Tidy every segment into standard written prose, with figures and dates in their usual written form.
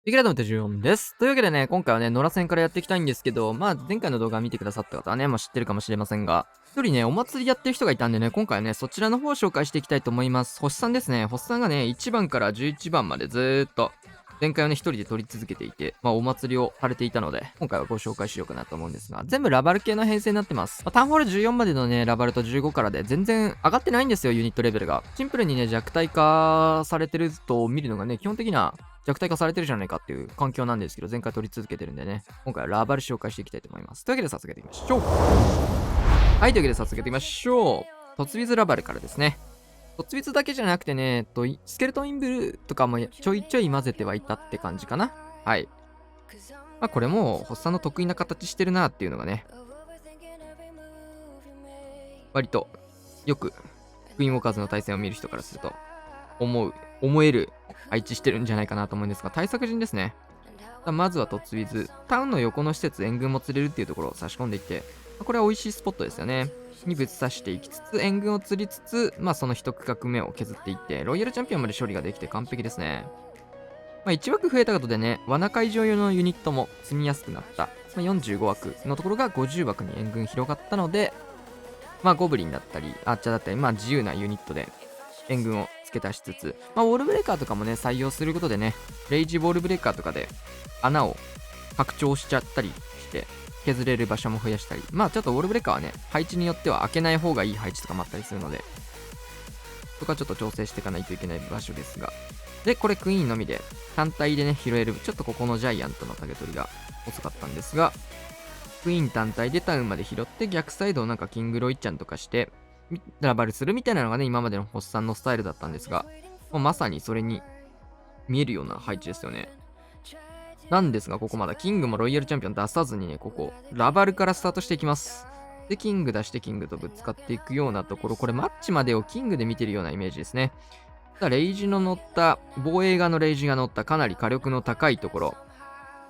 リキラドムって14です。というわけでね、今回はね、野良戦からやっていきたいんですけど、前回の動画見てくださった方はね、もう知ってるかもしれませんが、一人ね、お祭りやってる人がいたんでね、今回はね、そちらの方を紹介していきたいと思います。星さんですね。星さんがね、1番から11番までずーっと、前回はね、一人で撮り続けていて、お祭りをされていたので、今回はご紹介しようかなと思うんですが、全部ラバル系の編成になってます。タウンホール14までのね、ラバルと15からで全然上がってないんですよ、ユニットレベルが。シンプルにね、弱体化されてると見るのがね、基本的な弱体化されてるじゃないかっていう環境なんですけど、前回取り続けてるんでね、今回はラバル紹介していきたいと思います。というわけで早速やっていきましょう。はい、というわけで早速やっていきましょう。突ウィズラバルからですね。突ウィズだけじゃなくてね、スケルトンインブルとかもちょいちょい混ぜてはいたって感じかな。はい。これも、ホッサンの得意な形してるなっていうのがね、割とよく、クイーンウォーカーズの対戦を見る人からすると、思える配置してるんじゃないかなと思うんですが、対策陣ですね。まずは突ウィズ。タウンの横の施設、援軍も釣れるっていうところを差し込んでいって、これは美味しいスポットですよね。にぶつ刺していきつつ、援軍を釣りつつ、その一区画目を削っていって、ロイヤルチャンピオンまで処理ができて完璧ですね。1枠増えたことでね、罠会場用のユニットも積みやすくなった。45枠のところが50枠に援軍広がったので、ゴブリンだったり、アーチャーだったり、自由なユニットで援軍を付け足しつつ、ウォールブレーカーとかもね、採用することでね、レイジウォールブレーカーとかで穴を拡張しちゃったりして、削れる場所も増やしたり、ちょっとウォールブレーカーはね、配置によっては開けない方がいい配置とかもあったりするので、そこはちょっと調整していかないといけない場所ですが。で、これクイーンのみで、単体でね、拾える、ちょっとここのジャイアントのタゲ取りが遅かったんですが、クイーン単体でタウンまで拾って逆サイドをなんかキングロイちゃんとかしてラバルするみたいなのがね、今までのホッサンのスタイルだったんですが、まさにそれに見えるような配置ですよね。なんですが、ここまだキングもロイヤルチャンピオン出さずにね、ここラバルからスタートしていきます。で、キング出してキングとぶつかっていくようなところ、これマッチまでをキングで見てるようなイメージですね。レイジの乗った、防衛側のレイジが乗ったかなり火力の高いところ、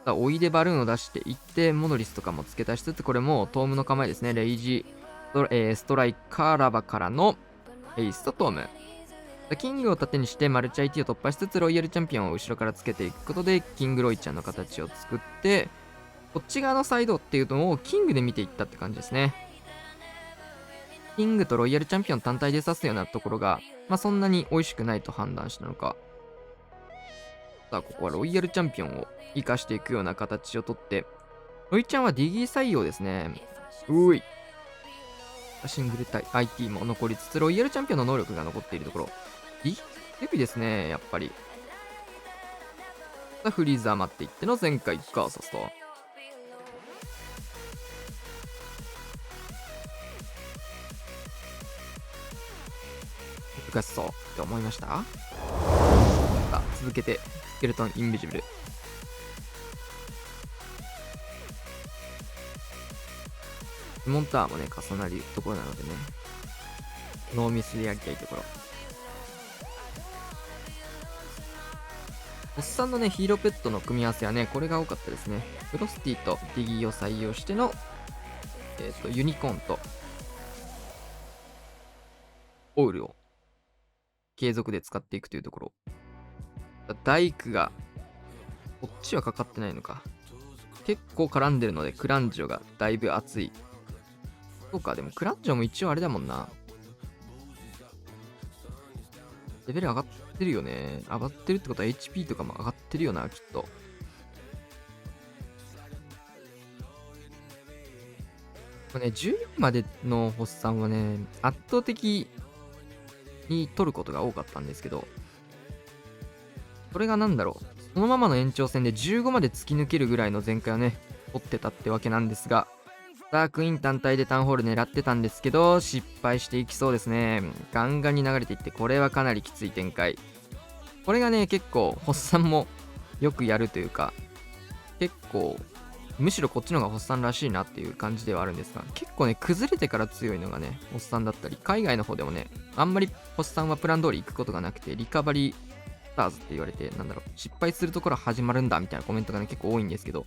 おいでバルーンを出していって、モノリスとかも付け足しつつ、これもトームの構えですね。レイジ、ストライカーラバからのエイスとトーム。キングを盾にしてマルチ IT を突破しつつ、ロイヤルチャンピオンを後ろからつけていくことで、キングロイちゃんの形を作って、こっち側のサイドっていうのをキングで見ていったって感じですね。キングとロイヤルチャンピオン単体で指すようなところが、そんなに美味しくないと判断したのか、ここはロイヤルチャンピオンを生かしていくような形をとって、ロイちゃんはディギー採用ですね。シングル対 IT も残りつつ、ロイヤルチャンピオンの能力が残っているところ。デビですね、やっぱり。フリーザー待っていっての前回ガーサスと。難しそうって思いました。続けて、スケルトンインビジブル。モンターもね、重なるところなのでね、ノーミスでやりたいところ。おっさんのね、ヒーローペットの組み合わせはね、これが多かったですね。フロスティとディギーを採用しての、ユニコーンと、オウルを継続で使っていくというところ。ダイクが、こっちはかかってないのか。結構絡んでるので、クランジョがだいぶ熱い。そうか、でもクランジョも一応あれだもんな。レベル上がってるよね。上がってるってことは HP とかも上がってるよな、きっと。これね、14までのホッサンはね、圧倒的に取ることが多かったんですけど、それがなんだろう。そのままの延長戦で15まで突き抜けるぐらいの前回をね、取ってたってわけなんですが、ダークイン単体でタウンホール狙ってたんですけど、失敗していきそうですね。ガンガンに流れていって、これはかなりきつい展開。これがね、結構、ホッサンもよくやるというか、結構、むしろこっちの方がホッサンらしいなっていう感じではあるんですが、結構ね、崩れてから強いのがね、ホッサンだったり、海外の方でもね、あんまりホッサンはプラン通り行くことがなくて、リカバリースターズって言われて、失敗するところ始まるんだみたいなコメントがね、結構多いんですけど、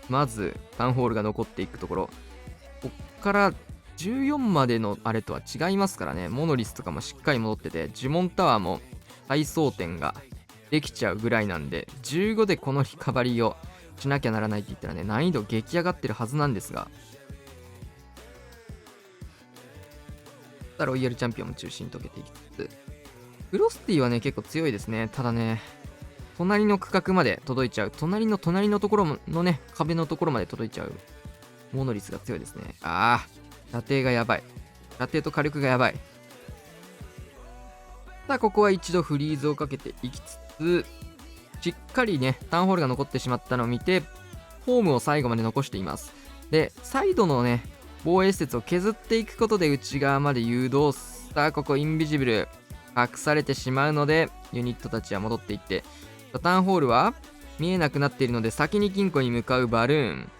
まず、タウンホールが残っていくところ、こっから14までのあれとは違いますからね、モノリスとかもしっかり戻ってて、呪文タワーも再装填ができちゃうぐらいなんで、15でこのリカバリーをしなきゃならないって言ったらね、難易度激上がってるはずなんですが、ロイヤルチャンピオンも中心に解けていきつつ、フロスティはね、結構強いですね。ただね、隣の区画まで届いちゃう。隣のところのね、壁のところまで届いちゃう。モノリスが強いですね。射程がやばい。射程と火力がやばい。さあ、ここは一度フリーズをかけていきつつ、しっかりね、タウンホールが残ってしまったのを見て、ホームを最後まで残しています。で、サイドのね、防衛施設を削っていくことで内側まで誘導。さあ、ここインビジブル隠されてしまうので、ユニットたちは戻っていって、タウンホールは見えなくなっているので、先に金庫に向かうバルーン。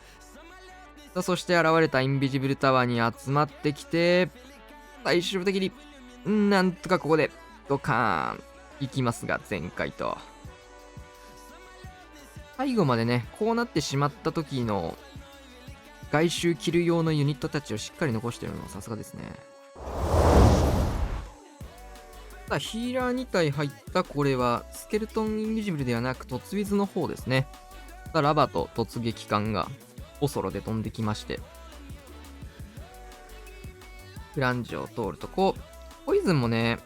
さあ、そして現れたインビジブルタワーに集まってきて、最終的に、なんとかここで、ドカーン、いきますが、前回と。最後までね、こうなってしまった時の、外周切る用のユニットたちをしっかり残しているのはさすがですね。さあ、ヒーラー2体入った、これは、スケルトンインビジブルではなく、突ウィズの方ですね。さあ、ラバと突撃艦が、おそろで飛んできまして、フランジを通るとこう、ポイズンもね、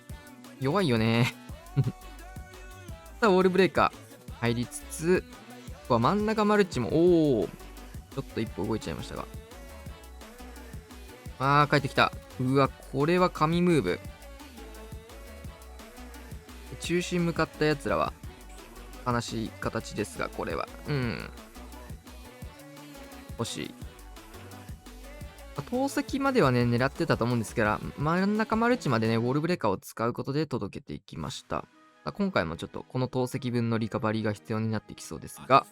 弱いよね。さあ、ウォールブレーカー入りつつ、ここは真ん中マルチも、ちょっと一歩動いちゃいましたが。帰ってきた。うわ、これは神ムーブ。中心向かったやつらは、悲しい形ですが、これは。欲しい。投石まではね、狙ってたと思うんですけど、真ん中マルチまでね、ウォールブレーカーを使うことで届けていきました。今回もちょっとこの投石分のリカバリーが必要になってきそうですが、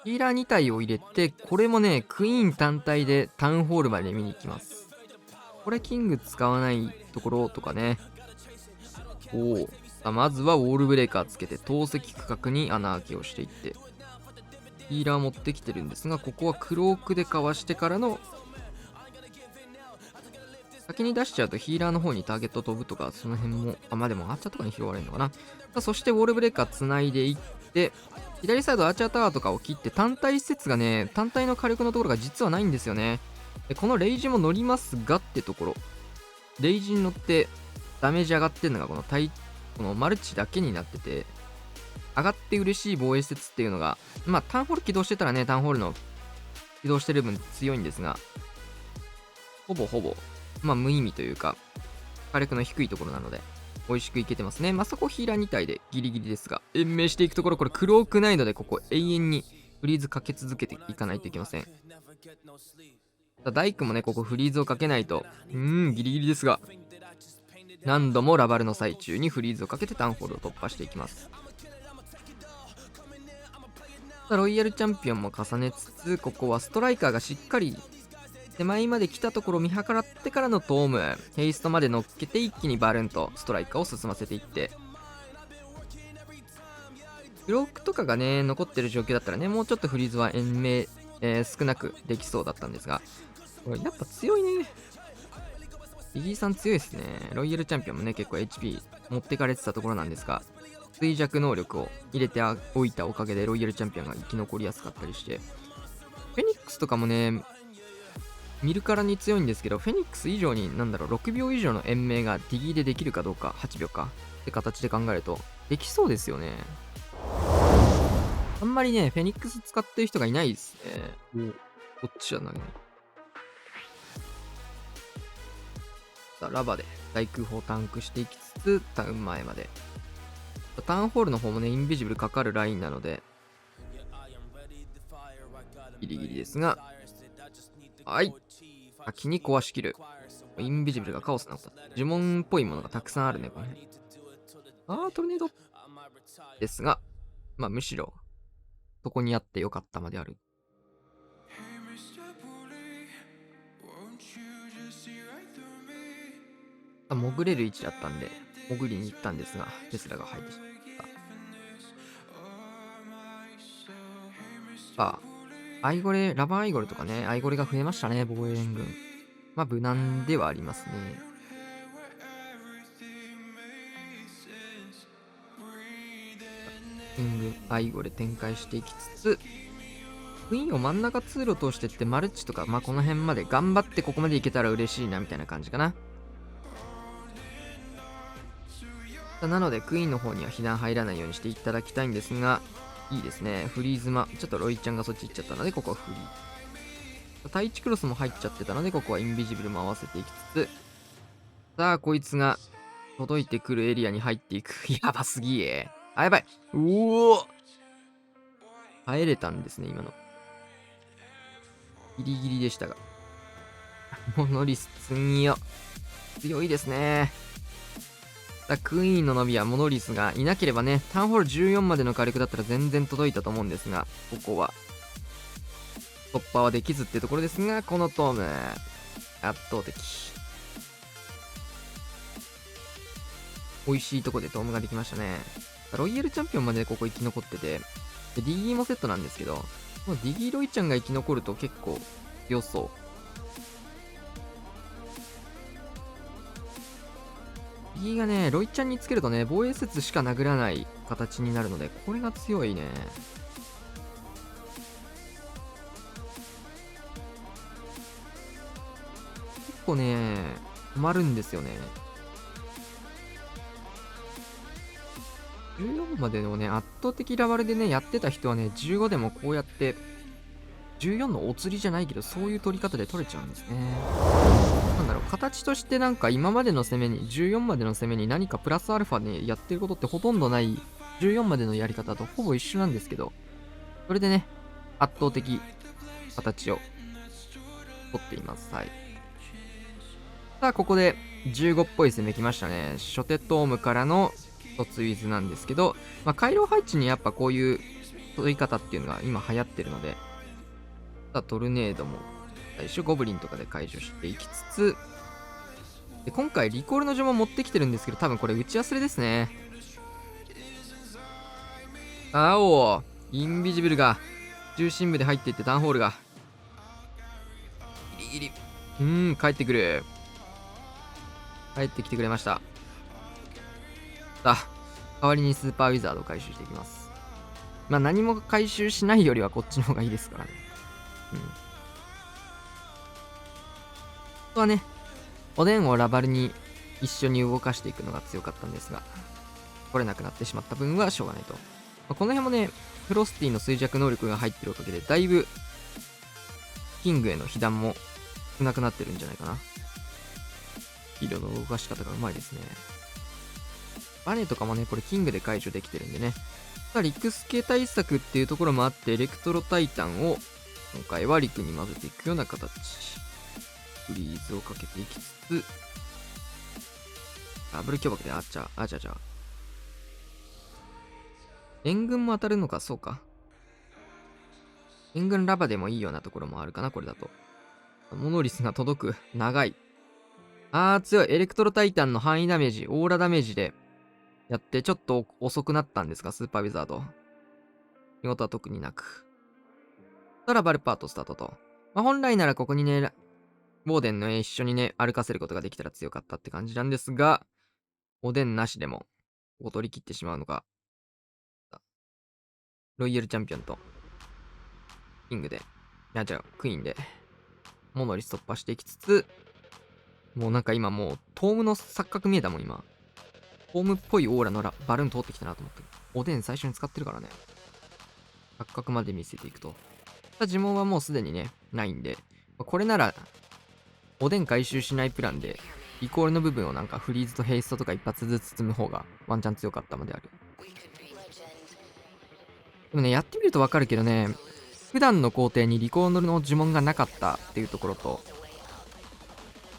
ヒーラー2体を入れて、これもね、クイーン単体でタウンホールまで見に行きます。これキング使わないところとかね。まずはウォールブレーカーつけて投石区画に穴開けをしていって、ヒーラー持ってきてるんですが、ここはクロークでかわしてからの、先に出しちゃうとヒーラーの方にターゲット飛ぶとか、その辺も、でもアーチャーとかに拾われるのかな。そしてウォールブレーカーつないでいって、左サイドアーチャータワーとかを切って、単体施設がね、単体の火力のところが実はないんですよね。でこのレイジも乗りますがってところ。レイジに乗ってダメージ上がってるのがこのマルチだけになってて、上がって嬉しい防衛施設っていうのが、タウンホール起動してたらね、タウンホールの起動してる分強いんですが、ほぼ無意味というか、火力の低いところなので、美味しくいけてますね。そこヒーラー2体でギリギリですが、延命していくところ、これクロークないので、ここ永遠にフリーズかけ続けていかないといけません。大工もね、ここフリーズをかけないと、ギリギリですが、何度もラバルの最中にフリーズをかけてタウンホールを突破していきます。ロイヤルチャンピオンも重ねつつ、ここはストライカーがしっかり手前まで来たところを見計らってからのトーム、ヘイストまで乗っけて一気にバルーンとストライカーを進ませていって、ブロックとかがね、残ってる状況だったらね、もうちょっとフリーズは延命、少なくできそうだったんですが、これやっぱ強いね。イギーさん強いですね。ロイヤルチャンピオンもね、結構 HP 持ってかれてたところなんですが、衰弱能力を入れておいたおかげでロイヤルチャンピオンが生き残りやすかったりして、フェニックスとかもね、見るからに強いんですけど、フェニックス以上に6秒以上の延命がディギーでできるかどうか、8秒かって形で考えると、できそうですよね。あんまりね、フェニックス使ってる人がいないですね。こっちじゃない。さあ、ラバで大空砲タンクしていきつつ、タウン前まで。タウンホールの方もね、インビジブルかかるラインなので、ギリギリですが、先に壊しきる。インビジブルがカオスなこと。呪文っぽいものがたくさんあるね、これ。トルネードですが、むしろ、そこにあってよかったまである。潜れる位置だったんで、潜りに行ったんですが、テスラが入ってしまった。アイゴレ、ラバーアイゴレとかね、アイゴレが増えましたね、防衛連軍。無難ではありますね。キング、アイゴで展開していきつつ、クイーンを真ん中通路通してって、マルチとか、まあこの辺まで頑張ってここまでいけたら嬉しいな、みたいな感じかな。なので、クイーンの方には被弾入らないようにしていただきたいんですが、いいですね。フリーズマ。ちょっとロイちゃんがそっち行っちゃったので、ここはフリー。対1クロスも入っちゃってたので、ここはインビジブルも合わせていきつつ、さあ、こいつが届いてくるエリアに入っていく。やばすぎえ。あ、やばい。うおー、耐えれたんですね、今の。ギリギリでしたが。モノリス強いですね。クイーンの伸びはモノリスがいなければね、タウンホール14までの火力だったら全然届いたと思うんですが、ここは突破はできずってところですが、このトーム、圧倒的。美味しいとこでトームができましたね。ロイヤルチャンピオンまでここ生き残ってて、でディギーもセットなんですけど、もうディギーロイちゃんが生き残ると結構強そう。ディギーがね、ロイちゃんにつけるとね、防衛説しか殴らない形になるので、これが強いね。結構ね、困るんですよね。14までのね、圧倒的ラバルでね、やってた人はね、15でもこうやって、14のお釣りじゃないけど、そういう取り方で取れちゃうんですね。なんだろう、形としてなんか今までの攻めに、14までの攻めに何かプラスアルファでやってることってほとんどない、14までのやり方とほぼ一緒なんですけど、それでね、圧倒的形を取っています。はい。さあ、ここで15っぽい攻めきましたね。初手トームからの突ウィズなんですけど、まあ、回廊配置にやっぱこういう取り方っていうのが今流行ってるので、さあ、トルネードも最初ゴブリンとかで解除していきつつ、で今回リコールの呪文持ってきてるんですけど、多分これ打ち忘れですね。青、インビジブルが中心部で入っていってタウンホールがギリギリ、帰ってくる。帰ってきてくれました。さあ、代わりにスーパーウィザードを回収していきます。まあ何も回収しないよりはこっちの方がいいですからね。あとはね、おでんをラバルに一緒に動かしていくのが強かったんですが、来れなくなってしまった分はしょうがないと。この辺もね、フロスティの衰弱能力が入ってるおかげで、だいぶ、キングへの被弾も少なくなってるんじゃないかな。ヒーローの動かし方がうまいですね。バネとかもね、これキングで解除できてるんでね。リクス系対策っていうところもあって、エレクトロタイタンを今回はリクに混ぜていくような形。フリーズをかけていきつつ、ダブル巨爆であちゃ。援軍も当たるのか、そうか。援軍ラバでもいいようなところもあるかな、これだと。モノリスが届く。長い。強い。エレクトロタイタンの範囲ダメージ、オーラダメージでやって、ちょっと遅くなったんですが、スーパーウィザード。見事は特になく。たらバルパートスタートと。本来ならここにね、ボーデンの一緒にね、歩かせることができたら強かったって感じなんですが、おでんなしでも、ここ取り切ってしまうのか。ロイヤルチャンピオンと、キングで、クイーンで、モノリス突破していきつつ、もうなんか今もう、トームの錯覚見えたもん、今。トームっぽいオーラのバルーン通ってきたなと思って。おでん最初に使ってるからね。錯覚まで見せていくと。呪文はもうすでにね、ないんで、これなら、おでん回収しないプランで、リコールの部分をなんかフリーズとヘイストとか一発ずつ積む方がワンチャン強かったのである。でもね、やってみるとわかるけどね、普段の工程にリコールの呪文がなかったっていうところと、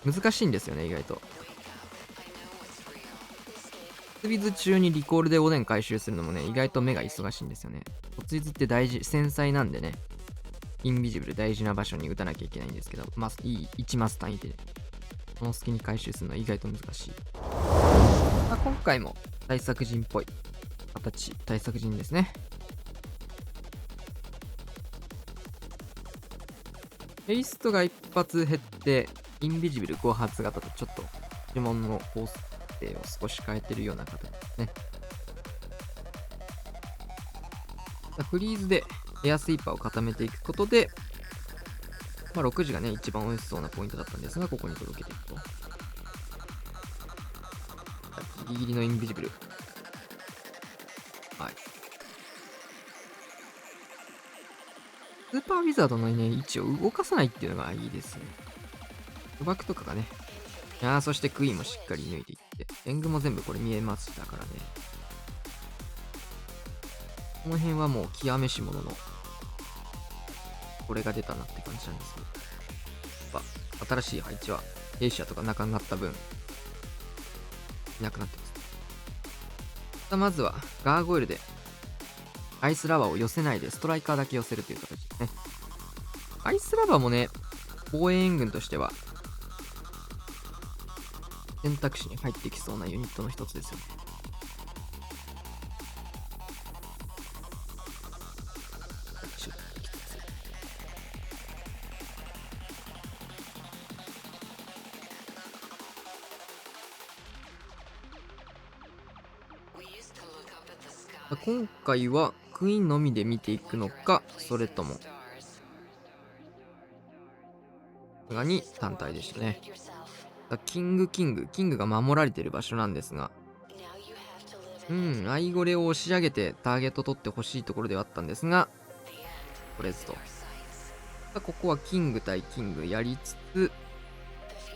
難しいんですよね、意外と。突ウィズ中にリコールでおでん回収するのもね、意外と目が忙しいんですよね。突ウィズって大事、繊細なんでね、インビジブル大事な場所に打たなきゃいけないんですけど、いい1マス単位で、この隙に回収するのは意外と難しい。今回も対策陣っぽい形、対策陣ですね。ヘイストが一発減って、インビジブル5発型とちょっと呪文の構成を少し変えてるような形ですね。フリーズでエアスイーパーを固めていくことで、6時がね、一番美味しそうなポイントだったんですが、ここに届けていくと。ギリギリのインビジブル。はい。スーパーウィザードのね、位置を動かさないっていうのがいいですね。賭博とかがね。そしてクイーンもしっかり抜いていって。援軍も全部これ見えましたからね。この辺はもう極めし者の、これが出たなって感じなんですけど。やっぱ、新しい配置は、兵士とか中になった分、いなくなってます。まずは、ガーゴイルで、アイスラバーを寄せないで、ストライカーだけ寄せるという形ですね。アイスラバーもね、防衛援軍としては、選択肢に入ってきそうなユニットの一つですよね。今回はクイーンのみで見ていくのか、それともがに単体でしたね。キングが守られている場所なんですが、アイゴレを押し上げてターゲット取ってほしいところではあったんですが、取れずと。ここはキング対キングやりつつ、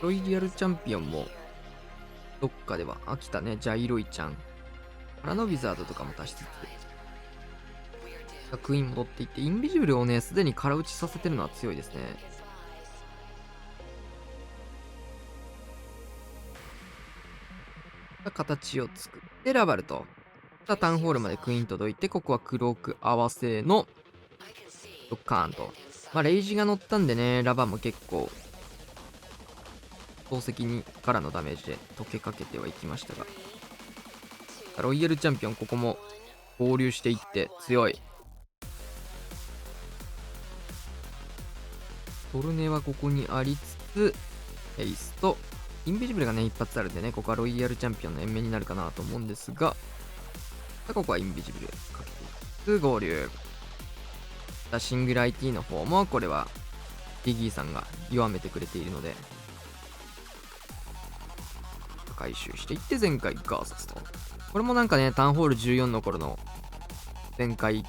ロイヤルチャンピオンもどっかでは飽きたね、ジャイロイちゃん。ラノビザードとかも足しつつ、クイーン戻っていって、インビジブルをね、すでに空打ちさせてるのは強いですね。形を作ってラバルと。タウンホールまでクイーン届いて、ここはクローク合わせのドッカーンと。レイジが乗ったんでね、ラバーも結構、宝石にからのダメージで溶けかけてはいきましたが。ロイヤルチャンピオン、ここも合流していって強い。トルネはここにありつつ、エイスと、インビジブルがね、一発あるんでね、ここはロイヤルチャンピオンの延命になるかなと思うんですが、ここはインビジブルかけていく合流。シングル IT の方も、これは、ディギーさんが弱めてくれているので、回収していって前回ガーサスと。これもなんかね、タウンホール14の頃の前回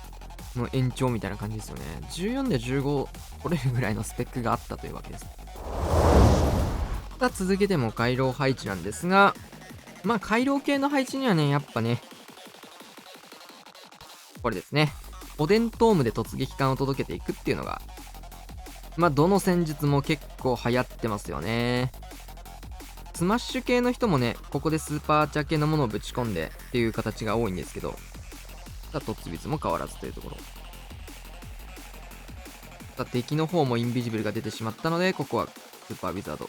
の延長みたいな感じですよね。14で15取れるぐらいのスペックがあったというわけです。続けても回廊配置なんですが、回廊系の配置にはね、やっぱね、これですね。おでんトームで突撃艦を届けていくっていうのが、どの戦術も結構流行ってますよね。スマッシュ系の人もね、ここでスーパーアーチャー系のものをぶち込んでっていう形が多いんですけど、突率も変わらずというところ。敵の方もインビジブルが出てしまったので、ここはスーパーウィザード。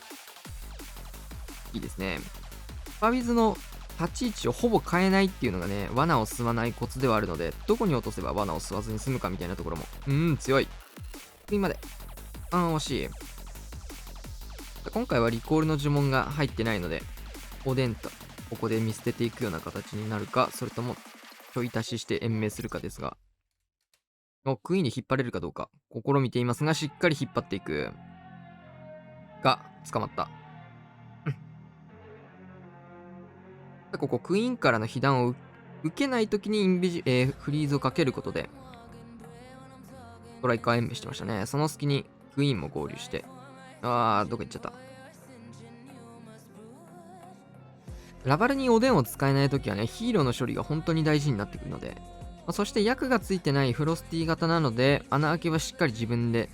いいですね。スーパーウィズの立ち位置をほぼ変えないっていうのがね、罠を吸わないコツではあるので、どこに落とせば罠を吸わずに済むかみたいなところも、強い。次まで。惜しい。今回はリコールの呪文が入ってないので、おでんとここで見捨てていくような形になるか、それともちょい足しして延命するかですが、クイーンに引っ張れるかどうか試みていますが、しっかり引っ張っていく。が、捕まった。ここクイーンからの被弾を受けないときにフリーズをかけることで、ストライカー延命してましたね。その隙にクイーンも合流して、どこ行っちゃった。ラバルにおでんを使えないときはね、ヒーローの処理が本当に大事になってくるので、そして役がついてないフロスティ型なので、穴開けはしっかり自分で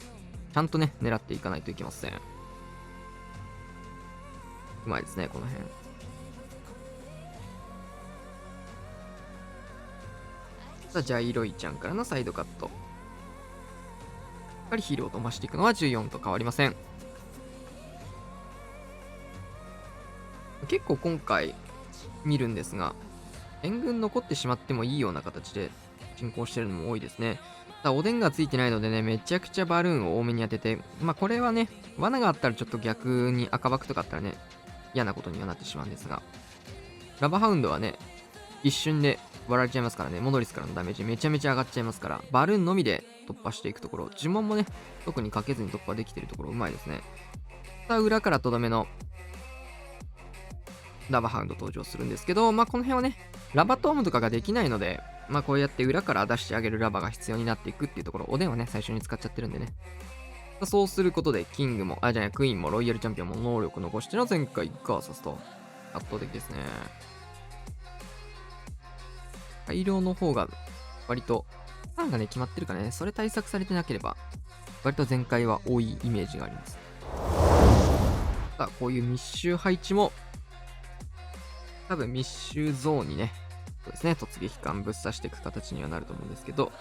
ちゃんとね、狙っていかないといけません。うまいですね、この辺。ジャイロイちゃんからのサイドカット。しっかりヒーローと増していくのは14と変わりません。結構今回見るんですが、援軍残ってしまってもいいような形で進行してるのも多いですね。おでんがついてないのでね、めちゃくちゃバルーンを多めに当てて、これはね、罠があったらちょっと逆に赤バクとかあったらね、嫌なことにはなってしまうんですが、ラバハウンドはね、一瞬で割られちゃいますからね。モノリスからのダメージめちゃめちゃ上がっちゃいますから、バルーンのみで突破していくところ、呪文もね、特にかけずに突破できてるところうまいですね。さあ、裏からとどめのラバハウンド登場するんですけど、この辺はね、ラバトームとかができないので、こうやって裏から出してあげるラバが必要になっていくっていうところ、おでんはね、最初に使っちゃってるんでね。そうすることで、キングも、クイーンもロイヤルチャンピオンも能力残しての前回ガーサスと、圧倒的ですね。大量の方が、割と、ターンがね、決まってるからね、それ対策されてなければ、割と前回は多いイメージがあります。さあ、こういう密集配置も、多分密集ゾーンにね、そうですね、突撃艦ぶっ刺していく形にはなると思うんですけど、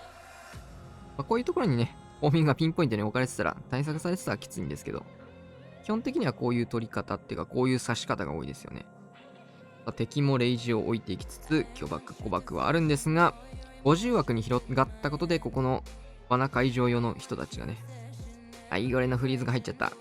こういうところにね、ホーミングがピンポイントに置かれてたら、対策されてたらきついんですけど、基本的にはこういう取り方っていうか、こういう刺し方が多いですよね。敵もレイジを置いていきつつ、巨爆、小爆はあるんですが、50枠に広がったことで、ここの罠会場用の人たちがね、イゴレのフリーズが入っちゃった。さ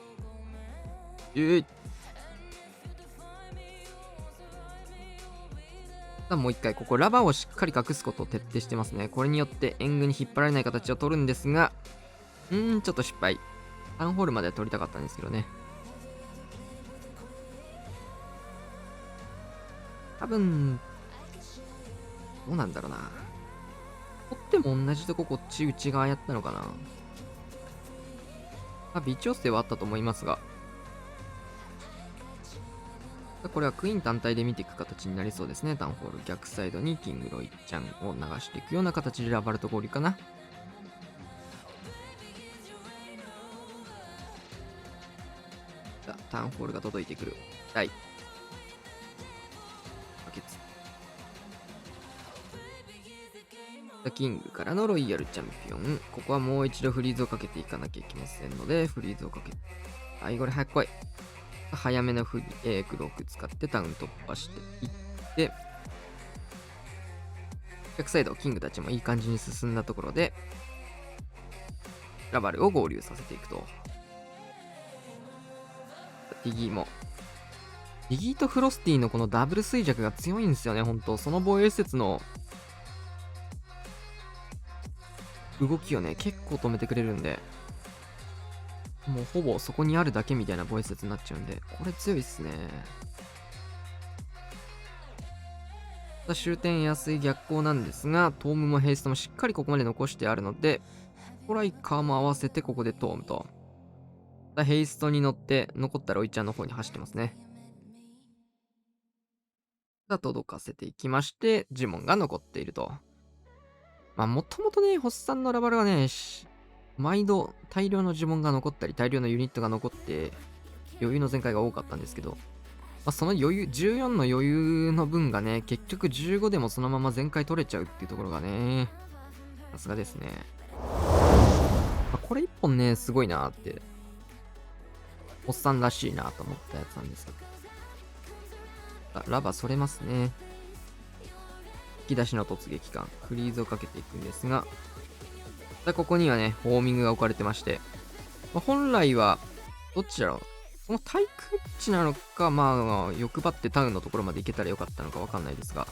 あもう一回、ここラバーをしっかり隠すことを徹底してますね。これによって援軍に引っ張られない形を取るんですが、ちょっと失敗。タウンホールまでは取りたかったんですけどね。多分、どうなんだろうな。取っても同じとここっち内側やったのかな。微調整はあったと思いますが。これはクイーン単体で見ていく形になりそうですね。タウンホール逆サイドにキングロイちゃんを流していくような形でラバルトゴールかな。タウンホールが届いてくる。バケツ。キングからのロイヤルチャンピオン。ここはもう一度フリーズをかけていかなきゃいけませんので、フリーズをかけて。これ早く来い。早めのクローク使ってタウン突破していって、逆サイド、キングたちもいい感じに進んだところで、ラバルを合流させていくと。ディギーも。ディギーとフロスティのこのダブル衰弱が強いんですよね、ほんと。その防衛施設の動きをね、結構止めてくれるんで、もうほぼそこにあるだけみたいな防衛施設になっちゃうんで、これ強いっすね。終点安い逆行なんですが、トームもヘイストもしっかりここまで残してあるので、トライカーも合わせてここでトームと。ヘイストに乗って残ったロイちゃんの方に走ってますね。届かせていきまして、ジモンが残っていると。もともとね、ホッサンのラバルはね、毎度大量の呪文が残ったり、大量のユニットが残って、余裕の全開が多かったんですけど、その余裕、14の余裕の分がね、結局15でもそのまま全開取れちゃうっていうところがね、さすがですね。これ1本ね、すごいなーって、ホッサンらしいなと思ったやつなんですけど。ラバそれますね。引き出しの突撃艦、フリーズをかけていくんですが、ここにはね、ホーミングが置かれてまして、本来は、どっちだろう。この対空地なのか、欲張ってタウンのところまで行けたらよかったのかわかんないですが、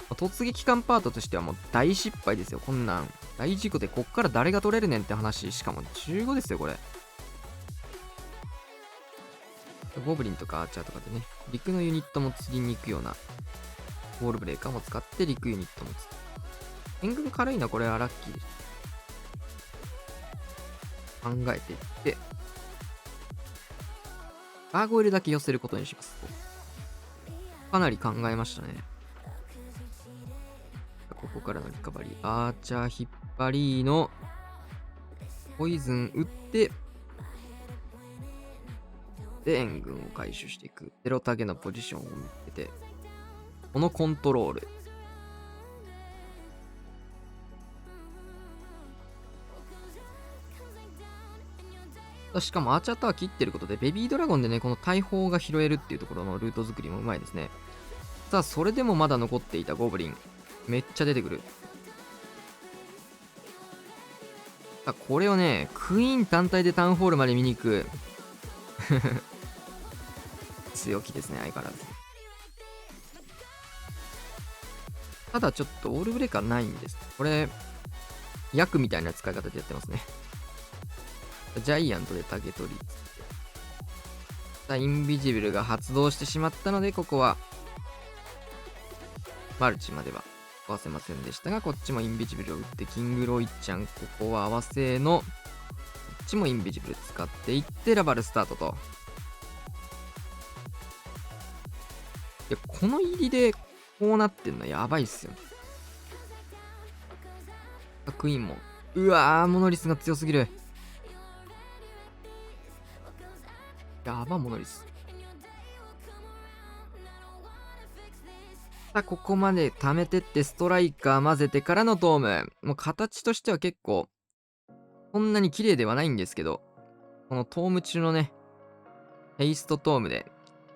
突撃艦パートとしてはもう大失敗ですよ。こんなん。大事故で、こっから誰が取れるねんって話。しかも15ですよ、これ。ゴブリンとかアーチャーとかでね、陸のユニットも釣りに行くような、ボールブレーカーも使って陸ユニットも使って。援軍軽いな、これはラッキーです。考えていって、ガーゴイルだけ寄せることにします。かなり考えましたね。ここからのリカバリー。アーチャー引っ張りのポイズン打って、で、援軍を回収していく。ゼロタゲのポジションを見つけて、このコントロール。しかもアーチャータワー切ってることで、ベビードラゴンでね、この大砲が拾えるっていうところのルート作りもうまいですね。さあ、それでもまだ残っていたゴブリン。めっちゃ出てくる。さあ、これをね、クイーン単体でタウンホールまで見に行く。強気ですね、相変わらず。ただちょっとオールブレーカーないんです。これ、役みたいな使い方でやってますね。ジャイアントでタゲ取り。インビジブルが発動してしまったので、ここは、マルチまでは合わせませんでしたが、こっちもインビジブルを打って、キングロイちゃん、ここは合わせの、こっちもインビジブル使っていって、ラバルスタートと。いや、この入りでこうなってんのやばいっすよね。クイーンも。うわー、モノリスが強すぎる。やば、モノリス。さあ、ここまで貯めてってストライカー混ぜてからのトーム。もう形としては結構、そんなに綺麗ではないんですけど、このトーム中のね、ヘイストトームで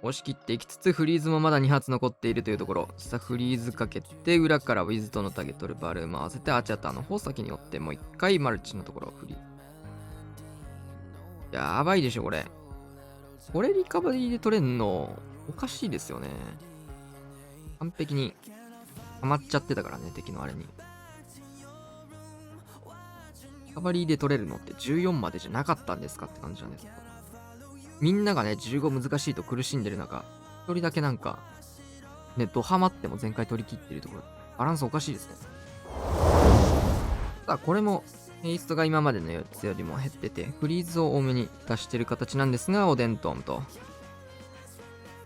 押し切っていきつつ、フリーズもまだ2発残っているというところ。さあ、フリーズかけて、裏からウィズとのタゲ取るバルーム合わせて、アーチャターの方先に寄って、もう一回マルチのところをフリー。やばいでしょ、これ。これリカバリーで取れんの、おかしいですよね。完璧にハマっちゃってたからね、敵のあれに。リカバリーで取れるのって14までじゃなかったんですかって感じなんですけど。みんながね、15難しいと苦しんでる中、一人だけなんか、ね、ドハマっても全回取り切ってるところ、バランスおかしいですね。さあ、これも、ヘイストが今までのやつよりも減ってて、フリーズを多めに出してる形なんですが、オデントームと。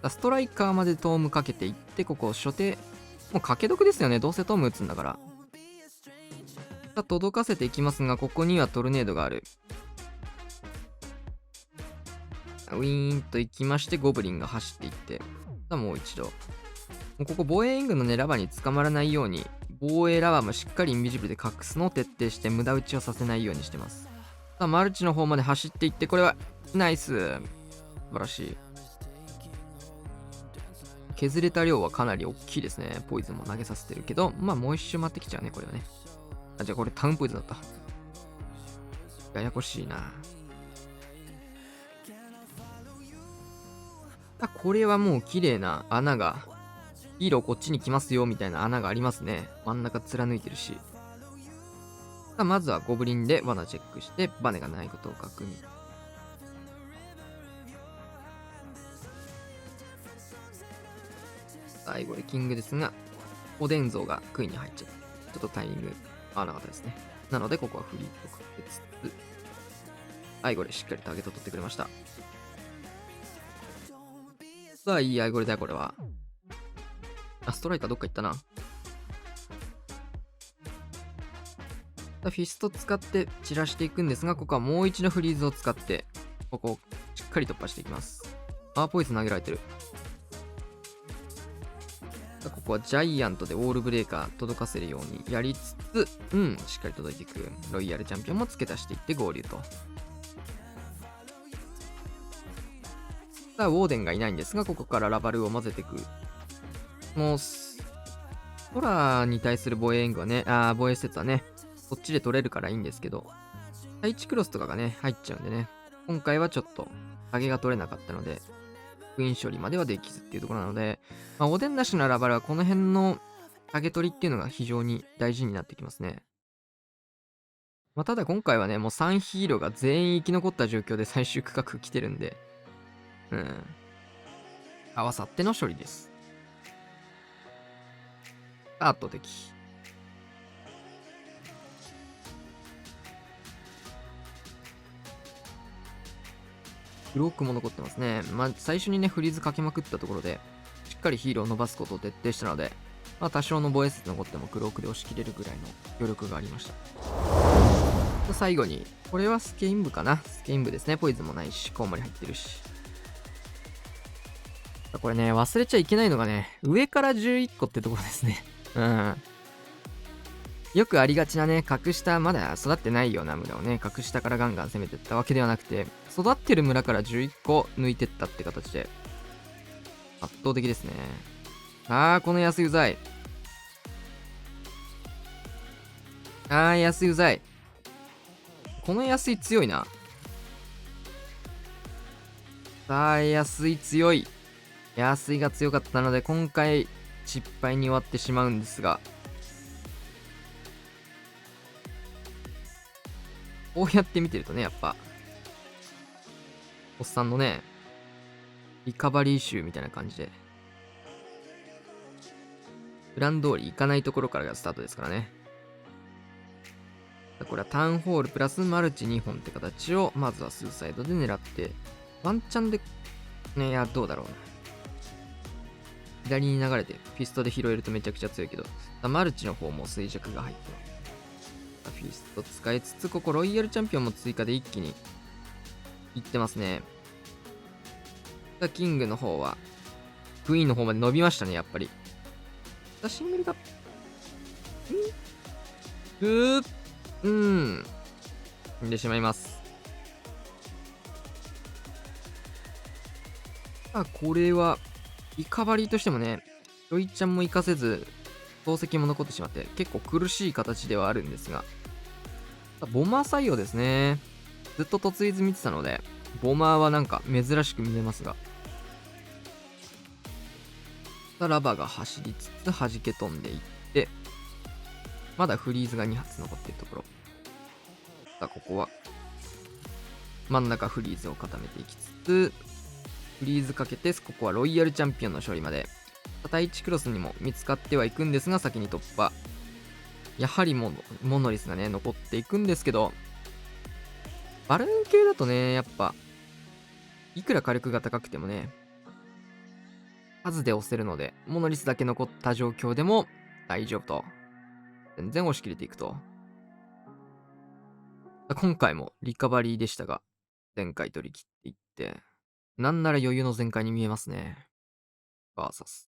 ストライカーまでトームかけていって、ここ初手、もう掛け得ですよね。どうせトーム打つんだから。さあ、届かせていきますが、ここにはトルネードがある。ウィーンと行きまして、ゴブリンが走っていって、さあもう一度。ここ防衛イングのね、ラバに捕まらないように、防衛ラバもしっかりインビジブルで隠すのを徹底して無駄打ちをさせないようにしてます。さあ、マルチの方まで走っていって、これは、ナイス。素晴らしい。削れた量はかなり大きいですね。ポイズンも投げさせてるけど、まあもう一周回ってきちゃうね、これはね。あ、じゃあこれタウンポイズンだった。ややこしいな。あ、これはもう綺麗な穴が、ヒーローこっちに来ますよみたいな穴がありますね。真ん中貫いてるし。さあ、まずはゴブリンで罠チェックして、バネがないことを確認。最後でキングですが、おでん像が杭に入っちゃった。ちょっとタイミング合わなかったですね。なので、ここはフリーとかけつつ、アイゴレしっかりターゲット取ってくれました。さあ、いいアイゴレだよ、これは。あ、ストライカーどっか行ったな。さあ、フィスト使って散らしていくんですが、ここはもう一度フリーズを使って、ここをしっかり突破していきます。あー、ポイズン投げられてる。ここはジャイアントでオールブレーカー届かせるようにやりつつ、しっかり届いていく。ロイヤルチャンピオンも付け足していって合流と。さあ、ウォーデンがいないんですが、ここからラバルを混ぜていく。もう、ソラに対する防衛援護はね、防衛施設はね、こっちで取れるからいいんですけど、配置クロスとかがね、入っちゃうんでね、今回はちょっと、上げが取れなかったので、封印処理まではできずっていうところなので、まあ、おでんなしのラバルはこの辺の上げ取りっていうのが非常に大事になってきますね。まあ、ただ今回はね、もう3ヒーローが全員生き残った状況で最終区画来てるんで、合わさっての処理です。圧倒的。ブロックも残ってますね。まあ、最初にね、フリーズかけまくったところで、しっかりヒーローを伸ばすことを徹底したので、まあ、多少の防衛説残ってもクロークで押し切れるぐらいの余力がありました。最後に、これはスケイン部かな。スケイン部ですね。ポイズンもないし、コウモリ入ってるし。これね、忘れちゃいけないのがね、上から11個ってところですね。よくありがちなね、格下、まだ育ってないような村をね、格下からガンガン攻めてったわけではなくて、育ってる村から11個抜いてったって形で、圧倒的ですね。この安いうざい。安いうざい。この安い強いな。安い強い。安いが強かったので、今回失敗に終わってしまうんですが、こうやって見てるとね、やっぱ、おっさんのね、リカバリー集みたいな感じで、プラン通り行かないところからがスタートですからね。これはタウンホールプラスマルチ2本って形を、まずはスーサイドで狙って、ワンチャンで、ね、いや、どうだろうな。左に流れて、フィストで拾えるとめちゃくちゃ強いけど、マルチの方も衰弱が入って、フィスト使いつつ、ここロイヤルチャンピオンも追加で一気にいってますね。キングの方は、クイーンの方まで伸びましたね、やっぱり。シングルが、んでしまいます。これは、リカバリーとしてもね、ロイちゃんも活かせず、投石も残ってしまって、結構苦しい形ではあるんですが、ボマー採用ですね。ずっと突入見てたので、ボマーはなんか珍しく見えますが。ラバが走りつつ弾け飛んでいって、まだフリーズが2発残っているところ。ここは、真ん中フリーズを固めていきつつ、フリーズかけて、ここはロイヤルチャンピオンの勝利まで。第1クロスにも見つかってはいくんですが、先に突破。やはりモノリスがね、残っていくんですけど、バルーン系だとね、やっぱ、いくら火力が高くてもね、数で押せるので、モノリスだけ残った状況でも大丈夫と。全然押し切れていくと。今回もリカバリーでしたが、前回取り切っていって、なんなら余裕の全開に見えますね。バーサス。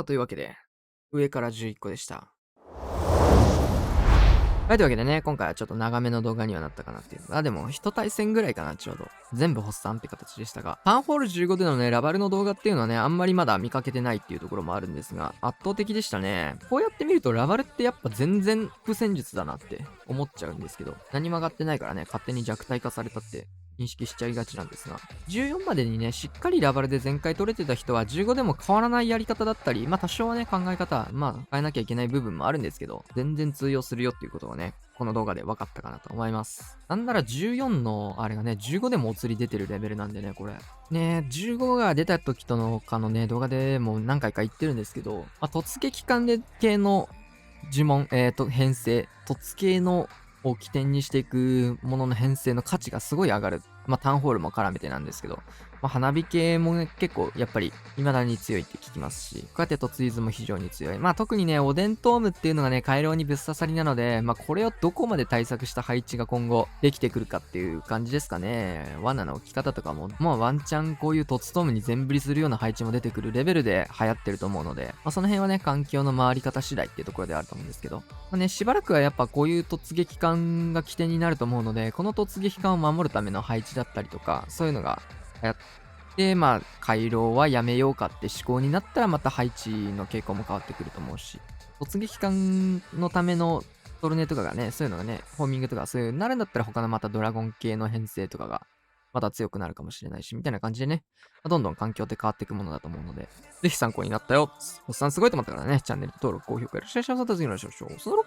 というわけで、上から11個でした。はい、というわけでね、今回はちょっと長めの動画にはなったかなっていう。でも、1対戦ぐらいかな、ちょうど。全部ホッサンって形でしたが、タウンホール15でのね、ラバルの動画っていうのはね、あんまりまだ見かけてないっていうところもあるんですが、圧倒的でしたね。こうやって見ると、ラバルってやっぱ全然不戦術だなって思っちゃうんですけど、何も上がってないからね、勝手に弱体化されたって認識しちゃいがちなんですが、14までにね、しっかりラバルで全開取れてた人は、15でも変わらないやり方だったり、多少はね、考え方、変えなきゃいけない部分もあるんですけど、全然通用するよっていうことがね、この動画で分かったかなと思います。なんなら14のあれがね、15でもお釣り出てるレベルなんでね、これ。ね、15が出た時とのかのね、動画でもう何回か言ってるんですけど、突撃関連系の呪文、編成、突系のを起点にしていくものの編成の価値がすごい上がる。タウンホールも絡めてなんですけど、花火系もね、結構やっぱり未だに強いって聞きますし、こうやって突イズも非常に強い。特にね、おでんトームっていうのがね、回廊にぶっ刺さりなので、これをどこまで対策した配置が今後できてくるかっていう感じですかね。罠の置き方とかも、ワンチャンこういう突トームに全振りするような配置も出てくるレベルで流行ってると思うので、その辺はね、環境の回り方次第っていうところであると思うんですけど、しばらくはやっぱこういう突撃艦が起点になると思うので、この突撃艦を守るための配置だったりとか、そういうのが流行って、回廊はやめようかって思考になったら、また配置の傾向も変わってくると思うし、突撃艦のためのトルネとかがね、そういうのがね、ホーミングとかそういうなるんだったら他のまたドラゴン系の編成とかがまた強くなるかもしれないし、みたいな感じでね、どんどん環境って変わっていくものだと思うので、ぜひ参考になったよ。おっさんすごいと思ったからね、チャンネル登録、高評価よろしくお願いします。また次の話をしましょう。その